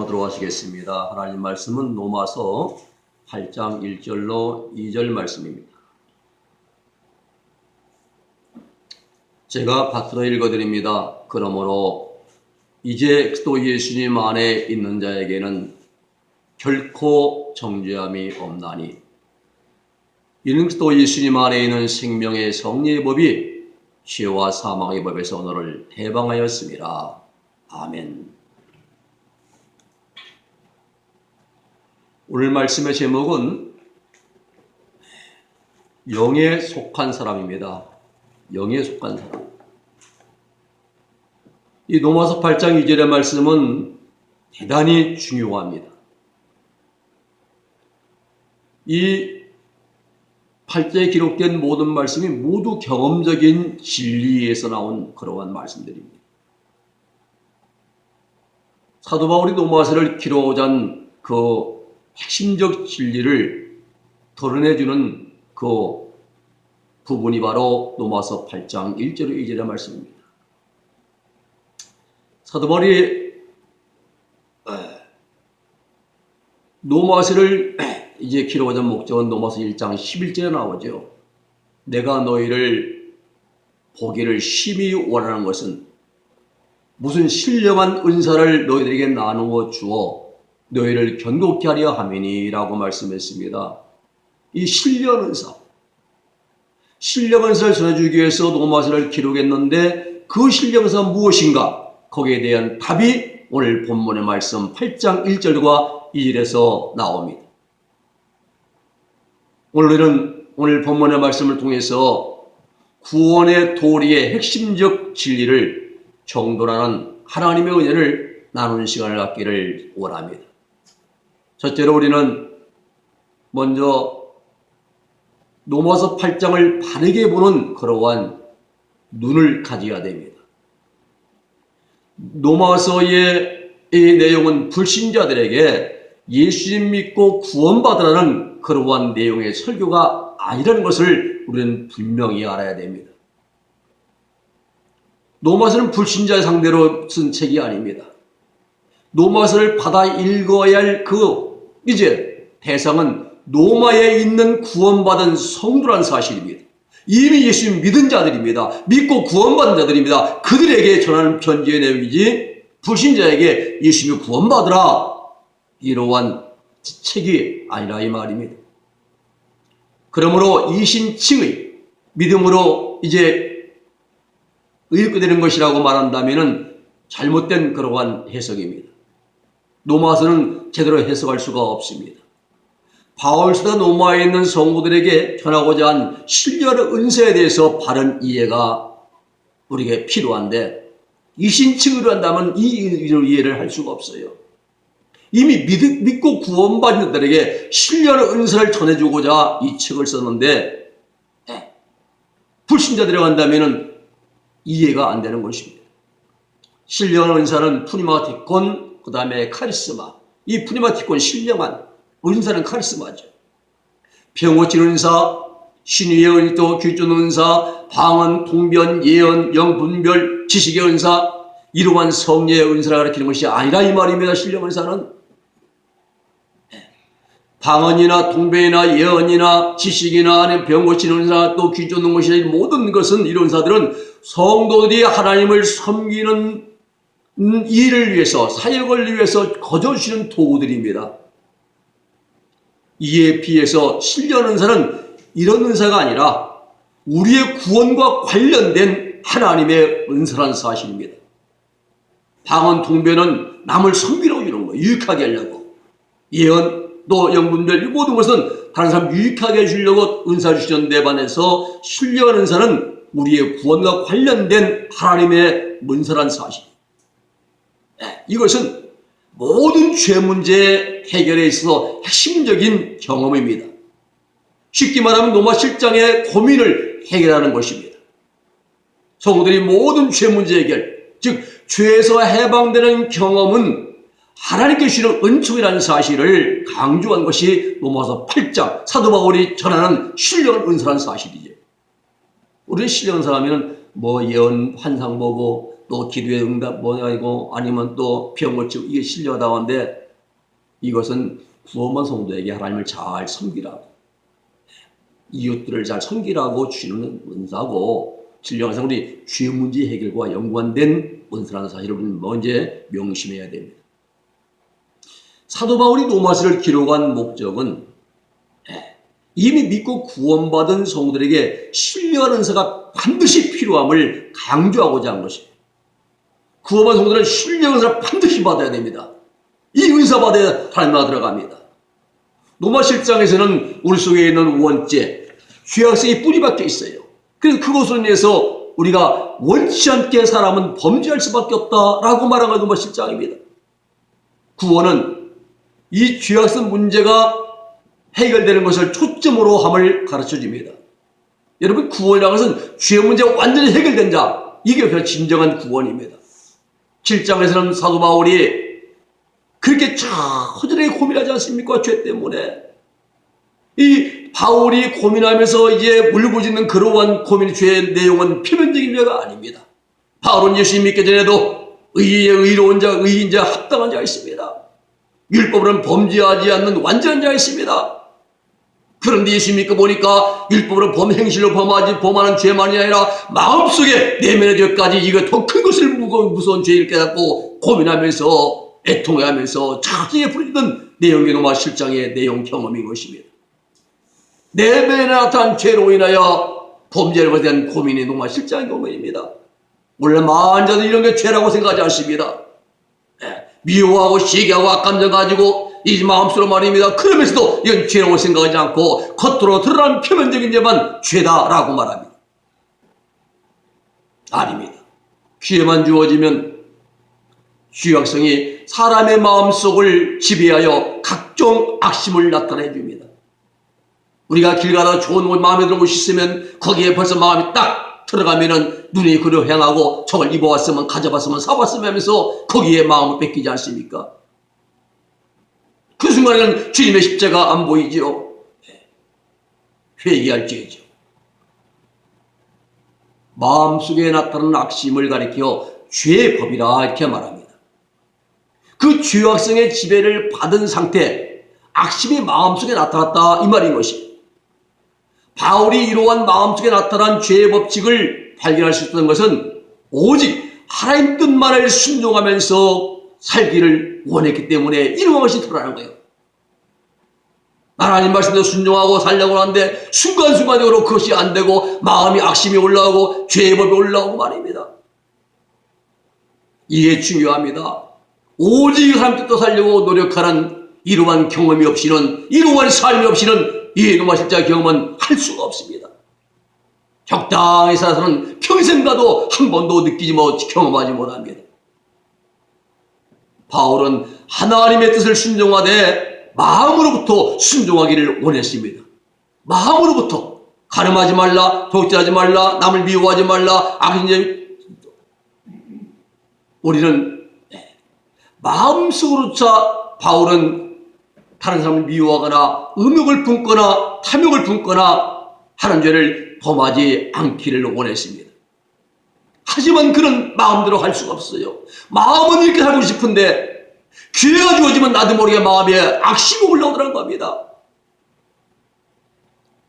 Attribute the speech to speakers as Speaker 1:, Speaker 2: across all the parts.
Speaker 1: 묵상하도록 하시겠습니다. 하나님 말씀은 로마서 8장 1절로 2절 말씀입니다. 제가 받들어 읽어드립니다. 그러므로 이제 또 예수님 안에 있는 자에게는 결코 정죄함이 없나니 이는 또 예수님 안에 있는 생명의 성리의 법이 죄와 사망의 법에서 너를 해방하였습니다. 아멘. 오늘 말씀의 제목은 영에 속한 사람입니다. 영에 속한 사람. 이 로마서 8장 2절의 말씀은 대단히 중요합니다. 이 8장에 기록된 모든 말씀이 모두 경험적인 진리에서 나온 그러한 말씀들입니다. 사도 바울이 로마서를 기록한 그 핵심적 진리를 드러내주는 그 부분이 바로 로마서 8장 1절 2절의 말씀입니다. 사도 바울이 로마서를 이제 기록하는 목적은 로마서 1장 11절에 나오죠. 내가 너희를 보기를 심히 원하는 것은 무슨 신령한 은사를 너희들에게 나누어 주어 너희를 견고케 하려 함이니라고 말씀했습니다. 이 신령한 은사, 신령한 은사를 전해주기 위해서 로마서를 기록했는데 그 신령한 은사가 무엇인가? 거기에 대한 답이 오늘 본문의 말씀 8장 1절과 2절에서 나옵니다. 오늘 본문의 말씀을 통해서 구원의 도리의 핵심적 진리를 정돈하는 하나님의 은혜를 나누는 시간을 갖기를 원합니다. 첫째로 우리는 먼저 로마서 8장을 바르게 보는 그러한 눈을 가져야 됩니다. 로마서의 이 내용은 불신자들에게 예수님 믿고 구원받으라는 그러한 내용의 설교가 아니라는 것을 우리는 분명히 알아야 됩니다. 로마서는 불신자 상대로 쓴 책이 아닙니다. 로마서를 받아 읽어야 할 이제 대상은 로마에 있는 구원받은 성도란 사실입니다. 이미 예수님 믿은 자들입니다. 믿고 구원받은 자들입니다. 그들에게 전하는 편지의 내용이지 불신자에게 예수님이 구원받으라 이러한 책이 아니라 이 말입니다. 그러므로 이신칭의 믿음으로 이제 의롭게 되는 것이라고 말한다면 잘못된 그러한 해석입니다. 로마서는 제대로 해석할 수가 없습니다. 바울서가 로마에 있는 성도들에게 전하고자 한 신령한 은사에 대해서 바른 이해가 우리에게 필요한데 이신칭의로 한다면 이 이해를 할 수가 없어요. 이미 믿고 구원받은 자들에게 신령한 은사를 전해주고자 이 책을 썼는데 불신자들이 한다면 이해가 안 되는 것입니다. 신령한 은사는 푸니마티콘, 그 다음에 카리스마. 이 푸니마티콘 신령한 은사는 카리스마죠. 병 고치는 은사, 신유의 은사, 귀주는 은사, 방언, 통변, 예언, 영분별, 지식의 은사, 이러한 성례의 은사를 가리키는 것이 아니라 이 말입니다. 신령한 은사는 방언이나 통변이나 예언이나 지식이나 아니면 병 고치는 은사, 또 귀주는 것이나 모든 것은 이런 은사들은 성도들이 하나님을 섬기는 일을 위해서, 사역을 위해서 거저주시는 도구들입니다. 이에 비해서 신령한 은사는 이런 은사가 아니라 우리의 구원과 관련된 하나님의 은사라는 사실입니다. 방언, 통변은 남을 섬기라고 이런 거예요. 유익하게 하려고. 예언, 또 영분별, 이 모든 것은 다른 사람 유익하게 해주려고 은사 주셨는데 반해서 신령한 은사는 우리의 구원과 관련된 하나님의 은사라는 사실. 이것은 모든 죄 문제 해결에 있어서 핵심적인 경험입니다. 쉽게 말하면 로마 7장의 고민을 해결하는 것입니다. 성도들이 모든 죄 문제 해결, 즉 죄에서 해방되는 경험은 하나님께 주시는 은총이라는 사실을 강조한 것이 로마서 8장 사도 바울이 전하는 신령한 은사라는 사실이죠. 우리 신령한 사람이면 예언 환상 보고 또 기도의 응답 뭐냐고 아니면 또 병 고치고 이게 신령하다는데 이것은 구원만 성도에게 하나님을 잘 섬기라고 이웃들을 잘 섬기라고 주는 은사고 신령한 우리 죄 문제 해결과 연관된 은사라는 사실을 먼저 명심해야 됩니다. 사도 바울이 로마서를 기록한 목적은 이미 믿고 구원받은 성도들에게 신령한 은사가 반드시 필요함을 강조하고자 한 것입니다. 구원받은 성도들은 신령한 은사를 반드시 받아야 됩니다. 이 은사 받아야 하나님 나라 들어갑니다. 로마 7장에서는 우리 속에 있는 원죄, 죄악성이 뿌리 박혀 있어요. 그래서 그것으로 인해서 우리가 원치 않게 사람은 범죄할 수밖에 없다라고 말한 것이 로마 7장입니다. 구원은 이 죄악성 문제가 해결되는 것을 초점으로 함을 가르쳐 줍니다. 여러분, 구원이라는 것은 죄 문제가 완전히 해결된 자, 이게 바로 진정한 구원입니다. 7장에서는 사도 바울이 그렇게 허전하게 고민하지 않습니까? 죄 때문에. 이 바울이 고민하면서 이제 울부짖는 그러한 고민, 죄의 내용은 표면적인 죄가 아닙니다. 바울은 예수 믿기 전에도 의로운 자, 의인 자, 합당한 자가 있습니다. 율법으로는 범죄하지 않는 완전한 자가 있습니다. 그런데 예수 믿고 보니까 율법으로 행실로 범하는 죄만이 아니라 마음속에 내면의 죄까지 이거 더 큰 것을 무서운 죄를 깨닫고 고민하면서 애통해하면서 자기에 부르짖는 내용이 로마 7장의 내용 경험인 것입니다. 내면에 나타난 죄로 인하여 범죄를 대한 고민이 로마 7장의 경험입니다. 원래 많은 자들이 이런 게 죄라고 생각하지 않습니다. 미워하고 시기하고 악감정 가지고 이 마음속으로 말입니다. 그러면서도 이건 죄라고 생각하지 않고 겉으로 드러난 표면적인 죄만 죄다라고 말합니다. 아닙니다. 기회만 주어지면 죄악성이 사람의 마음속을 지배하여 각종 악심을 나타내 줍니다. 우리가 길 가다 좋은 옷 마음에 드는 곳이 있으면 거기에 벌써 마음이 딱 들어가면은 눈이 그려 향하고 저걸 입어왔으면 가져봤으면 사봤으면 하면서 거기에 마음을 뺏기지 않습니까? 그 순간에는 주님의 십자가 안 보이지요. 회개할 죄죠. 마음속에 나타나는 악심을 가리켜 죄의 법이라 이렇게 말합니다. 그 죄악성의 지배를 받은 상태, 악심이 마음속에 나타났다 이 말인 것입니다. 바울이 이러한 마음속에 나타난 죄의 법칙을 발견할 수 있었던 것은 오직 하나님 뜻만을 순종하면서 살기를 원했기 때문에 이러한 것이 드러나는 거예요. 하나님 말씀대로 순종하고 살려고 하는데 순간순간적으로 그것이 안 되고 마음이 악심이 올라오고 죄의 법이 올라오고 말입니다. 이게 중요합니다. 오직 하나님 뜻대로 살려고 노력하는 이러한 경험이 없이는, 이러한 삶이 없이는 이 로마 7장 경험은 할 수가 없습니다. 적당히 살아서는 평생 가도 한 번도 느끼지 경험하지 못합니다. 바울은 하나님의 뜻을 순종하되 마음으로부터 순종하기를 원했습니다. 마음으로부터 가늠하지 말라, 독질하지 말라, 남을 미워하지 말라, 악인의 우리는 마음속으로차 바울은 다른 사람을 미워하거나 음욕을 품거나 탐욕을 품거나 하는 죄를 범하지 않기를 원했습니다. 하지만 그런 마음대로 할 수가 없어요. 마음은 이렇게 살고 싶은데 기회가 주어지면 나도 모르게 마음에 악심이 올라오더라는 겁니다.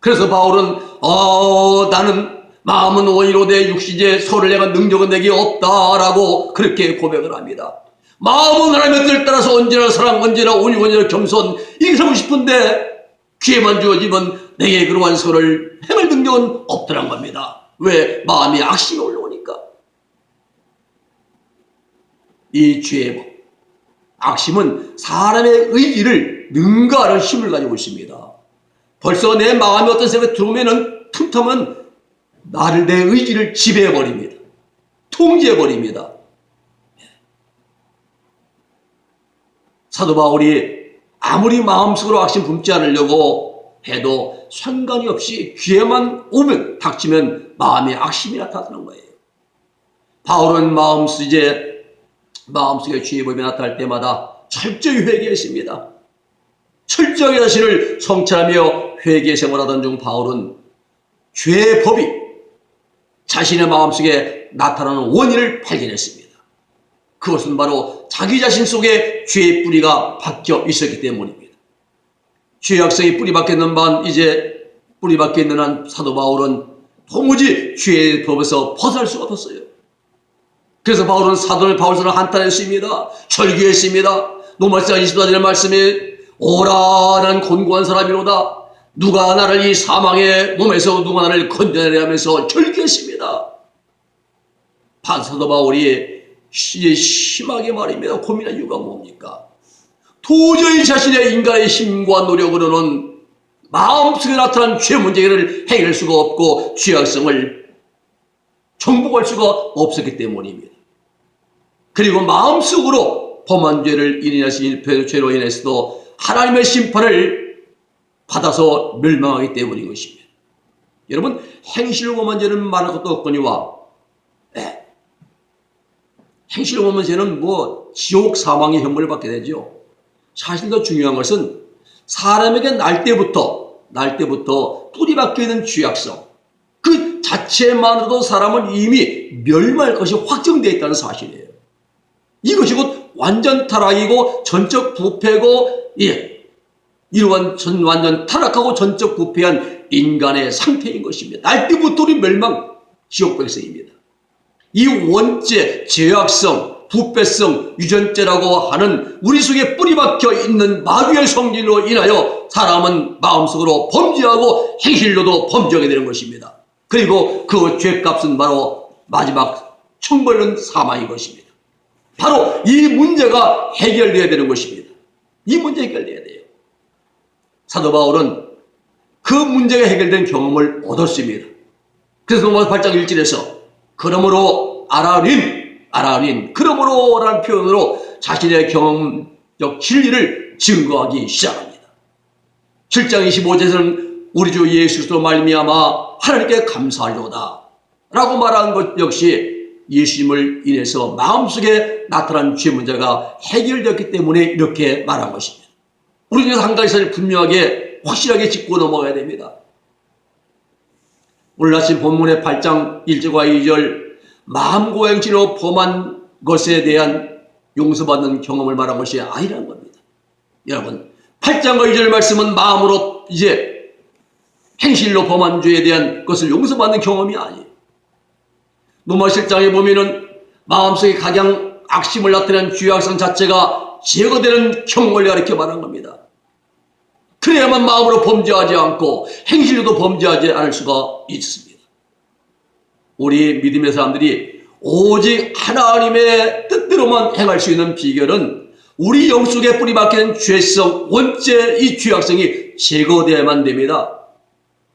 Speaker 1: 그래서 바울은 나는 마음은 오히려 내 육시제 서를 내가 능력은 내게 없다라고 그렇게 고백을 합니다. 마음은 하나님의 뜻을 따라서 언제나 사랑, 언제나 온유, 언제나 겸손 이렇게 살고 싶은데 기회만 주어지면 내게 그러한 서를 행할 능력은 없더란 겁니다. 왜? 마음이 악심이 올라오니까. 이 죄의 법, 악심은 사람의 의지를 능가하는 힘을 가지고 있습니다. 벌써 내 마음에 어떤 생각이 들어오면은 틈틈은 나를, 내 의지를 지배해버립니다. 통제해버립니다. 사도 바울이 아무리 마음속으로 악심 품지 않으려고 해도 상관이 없이 기회만 오면, 닥치면 마음에 악심이 나타나는 거예요. 바울은 마음속에 죄의 법이 나타날 때마다 철저히 회개했습니다. 철저히 자신을 성찰하며 회개 생활하던 중 바울은 죄의 법이 자신의 마음속에 나타나는 원인을 발견했습니다. 그것은 바로 자기 자신 속에 죄의 뿌리가 박혀 있었기 때문입니다. 죄악성이 뿌리박혀 있는 한 사도 바울은 도무지 죄의 법에서 벗어날 수가 없었어요. 그래서 바울은 사도를 바울서를 한탄했습니다. 절규했습니다. 로마서 24절의 말씀에 오라 나는 곤고한 사람이로다. 누가 나를 이 사망의 몸에서 누가 나를 건져내려 하면서 절규했습니다. 사도 바울이 심하게 말입니다. 고민한 이유가 뭡니까? 도저히 자신의 인간의 힘과 노력으로는 마음속에 나타난 죄 문제를 해결할 수가 없고 죄악성을 정복할 수가 없었기 때문입니다. 그리고 마음속으로 범한 죄로 인해서도 하나님의 심판을 받아서 멸망하기 때문인 것입니다. 여러분, 행실로 범한 죄는 말할 것도 없거니와 행실로 범한 죄는 지옥 사망의 형벌을 받게 되죠. 사실 더 중요한 것은 사람에게 날 때부터 뿌리박혀 있는 죄악성 그 자체만으로도 사람은 이미 멸망할 것이 확정되어 있다는 사실이에요. 이것이 곧 완전 타락이고 전적 부패고 이러한 완전 타락하고 전적 부패한 인간의 상태인 것입니다. 날 때부터 우리 멸망 지옥 백성입니다. 이 원죄, 죄악성, 부패성, 유전죄라고 하는 우리 속에 뿌리박혀 있는 마귀의 성질로 인하여 사람은 마음속으로 범죄하고 행실로도 범죄하게 되는 것입니다. 그리고 그 죄값은 바로 마지막 청벌은 사망인 것입니다. 바로 이 문제가 해결되어야 되는 것입니다. 이 문제 해결돼야 돼요. 사도 바울은 그 문제가 해결된 경험을 얻었습니다. 그래서 로마서 8장 1절에서 그러므로 아라닌 그러므로라는 표현으로 자신의 경험적 진리를 증거하기 시작합니다. 7장 25절에서는 우리 주 예수 그리스도로 말미암아 하나님께 감사하려다 라고 말한 것 역시 예수님을 인해서 마음속에 나타난 죄 문제가 해결되었기 때문에 이렇게 말한 것입니다. 우리는 한 가지를 분명하게 확실하게 짚고 넘어가야 됩니다. 오늘 아침 본문의 8장 1절과 2절 마음고행치로 범한 것에 대한 용서받는 경험을 말한 것이 아니라는 겁니다. 여러분 8장과 2절 말씀은 마음으로 행실로 범한 죄에 대한 것을 용서받는 경험이 아니에요. 로마서 7장에 보면은 마음속에 가장 악심을 나타내는 죄악성 자체가 제거되는 경험을 가르쳐 말한 겁니다. 그래야만 마음으로 범죄하지 않고 행실로도 범죄하지 않을 수가 있습니다. 우리 믿음의 사람들이 오직 하나님의 뜻대로만 행할 수 있는 비결은 우리 영속에 뿌리박힌 죄성, 원죄, 이 죄악성이 제거되어야만 됩니다.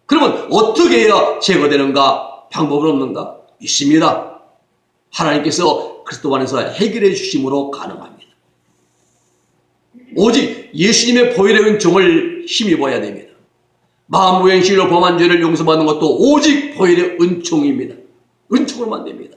Speaker 1: 그러면 어떻게 해야 제거되는가? 방법은 없는가? 있습니다. 하나님께서 그리스도 안에서 해결해 주심으로 가능합니다. 오직 예수님의 보혈의 은총을 힘입어야 됩니다. 마음무행실로 범한 죄를 용서받는 것도 오직 보혈의 은총입니다. 은총으로만 됩니다.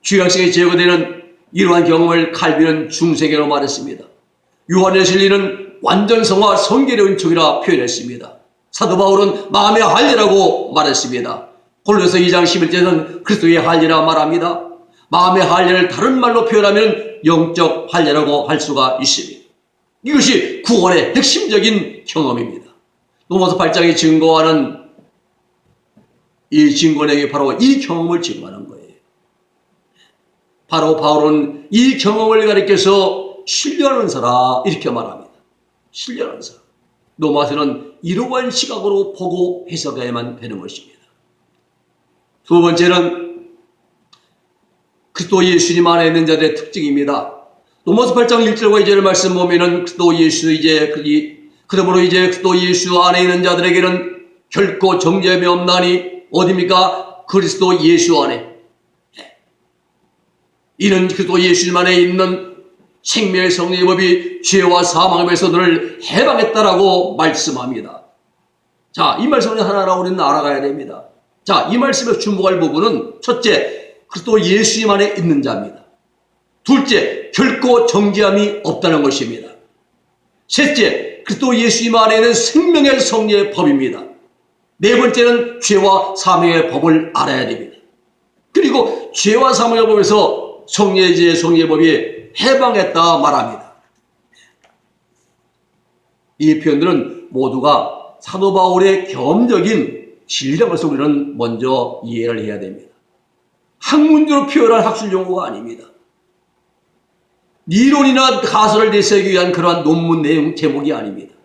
Speaker 1: 죄악성이 제거되는 이러한 경험을 칼빈은 중세계로 말했습니다. 요한의 진리는 완전성화 성결의 은총이라 표현했습니다. 사도 바울은 마음의 할례라고 말했습니다. 골로새 2장 11절에는 그리스도의 할례라 말합니다. 마음의 할례를 다른 말로 표현하면 영적 할례라고 할 수가 있습니다. 이것이 구원의 핵심적인 경험입니다. 로마서 8장이 증거하는 이 증거내기 바로 이 경험을 증거하는 거예요. 바로 바울은 이 경험을 가리켜서 신뢰하는 사람 이렇게 말합니다. 신뢰하는 사람. 로마서는 이러한 시각으로 보고 해석해야만 되는 것입니다. 두 번째는 그리스도 예수님 안에 있는 자들의 특징입니다. 로마서 8장 1절과 2절의 말씀 보면은 그리스도 예수 그러므로 그리스도 예수 안에 있는 자들에게는 결코 정죄함이 없나니 어디입니까? 그리스도 예수 안에. 이는 그리스도 예수님 안에 있는 생명의 성령의 법이 죄와 사망에서 너를 해방했다라고 말씀합니다. 자, 이 말씀을 하나하나 우리는 알아가야 됩니다. 자, 이 말씀에 주목할 부분은 첫째, 그리스도 예수님 안에 있는 자입니다. 둘째, 결코 정죄함이 없다는 것입니다. 셋째, 그리스도 예수님 안에 있는 생명의 성령의 법입니다. 네 번째는 죄와 사망의 법을 알아야 됩니다. 그리고 죄와 사망의 법에서 성례제, 성례법이 해방했다 말합니다. 이 표현들은 모두가 사도 바울의 경험적인 진리라고서 우리는 먼저 이해를 해야 됩니다. 학문적으로 표현할 학술 용어가 아닙니다. 이론이나 가설을 내세우기 위한 그러한 논문 내용 제목이 아닙니다.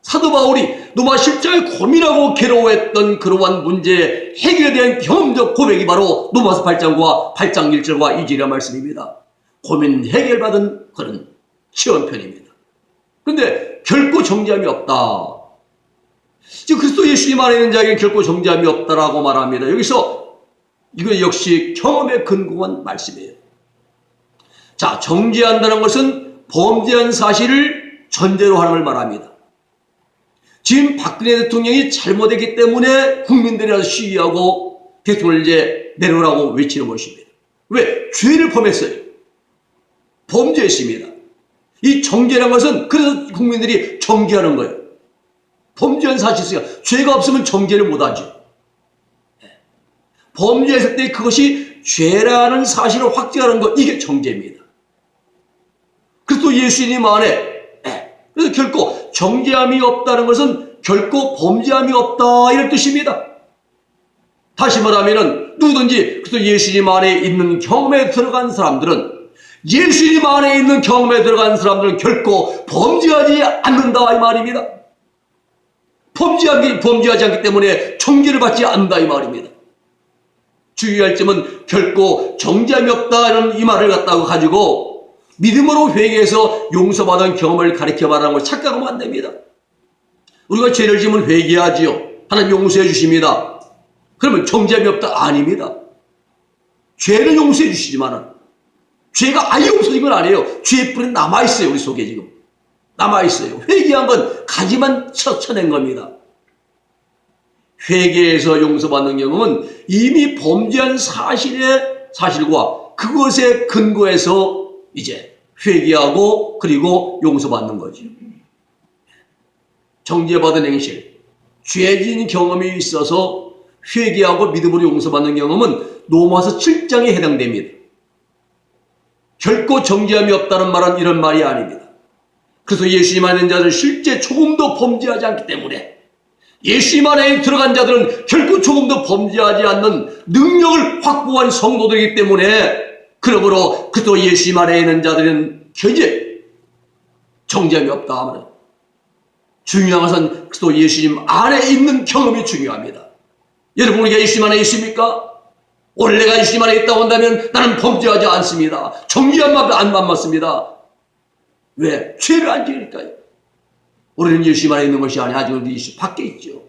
Speaker 1: 사도 바울이 로마 십자가에 고민하고 괴로워했던 그러한 문제의 해결에 대한 경험적 고백이 바로 로마서 8장과 8장 1절과 2절의 말씀입니다. 고민 해결받은 그런 시험편입니다. 그런데 결코 정죄함이 없다. 지금 그리스도 예수님 안에 있는 자에게 결코 정죄함이 없다라고 말합니다. 여기서 이거 역시 경험에 근거한 말씀이에요. 자, 정죄한다는 것은 범죄한 사실을 전제로 하는 걸 말합니다. 지금 박근혜 대통령이 잘못했기 때문에 국민들이 시위하고 대통령을 이제 내려오라고 외치는 것입니다. 왜? 죄를 범했어요. 범죄했습니다. 이 정죄라는 것은 그래서 국민들이 정죄하는 거예요. 범죄한 사실이 있어요. 죄가 없으면 정죄를 못하죠. 범죄했을 때 그것이 죄라는 사실을 확증하는 것, 이게 정죄입니다. 그래서 예수님 안에 그래서 결코 정죄함이 없다는 것은 결코 범죄함이 없다 이런 뜻입니다. 다시 말하면 누구든지 그래서 예수님 안에 있는 경험에 들어간 사람들은 예수님 안에 있는 경험에 들어간 사람들은 결코 범죄하지 않는다 이 말입니다. 범죄하지 않기 때문에 정죄를 받지 않는다 이 말입니다. 주의할 점은 결코 정죄함이 없다는 이 말을 갖다가 가지고 믿음으로 회개해서 용서받은 경험을 가리켜 말하는 걸 착각하면 안 됩니다. 우리가 죄를 지으면 회개하지요. 하나님 용서해 주십니다. 그러면 정죄함이 없다? 아닙니다. 죄는 용서해 주시지만은 죄가 아예 없어진 건 아니에요. 죄의 뿌리는 남아있어요. 우리 속에 지금. 남아있어요. 회개한 건 가지만 쳐낸 겁니다. 회개해서 용서받는 경험은 이미 범죄한 사실과 그것에 근거해서 이제 회개하고 그리고 용서받는 거죠. 정죄받은 행실, 죄진 경험이 있어서 회개하고 믿음으로 용서받는 경험은 로마서 7장에 해당됩니다. 결코 정죄함이 없다는 말은 이런 말이 아닙니다. 그래서 예수님 안에 있는 자들은 실제 조금도 범죄하지 않기 때문에 예수님 안에 들어간 자들은 결코 조금도 범죄하지 않는 능력을 확보한 성도들이기 때문에 그러므로 그도 예수님 안에 있는 자들은 현재 정죄함이 없다 하면 중요한 것은 그도 예수님 안에 있는 경험이 중요합니다. 여러분 우리가 예수님 안에 있습니까? 오늘 내가 예수님 안에 있다고 한다면 나는 범죄하지 않습니다. 정죄함만 안 맞습니다. 왜? 죄를 안 지으니까요. 우리는 예수님 안에 있는 것이 아니라 아직 밖에 있죠.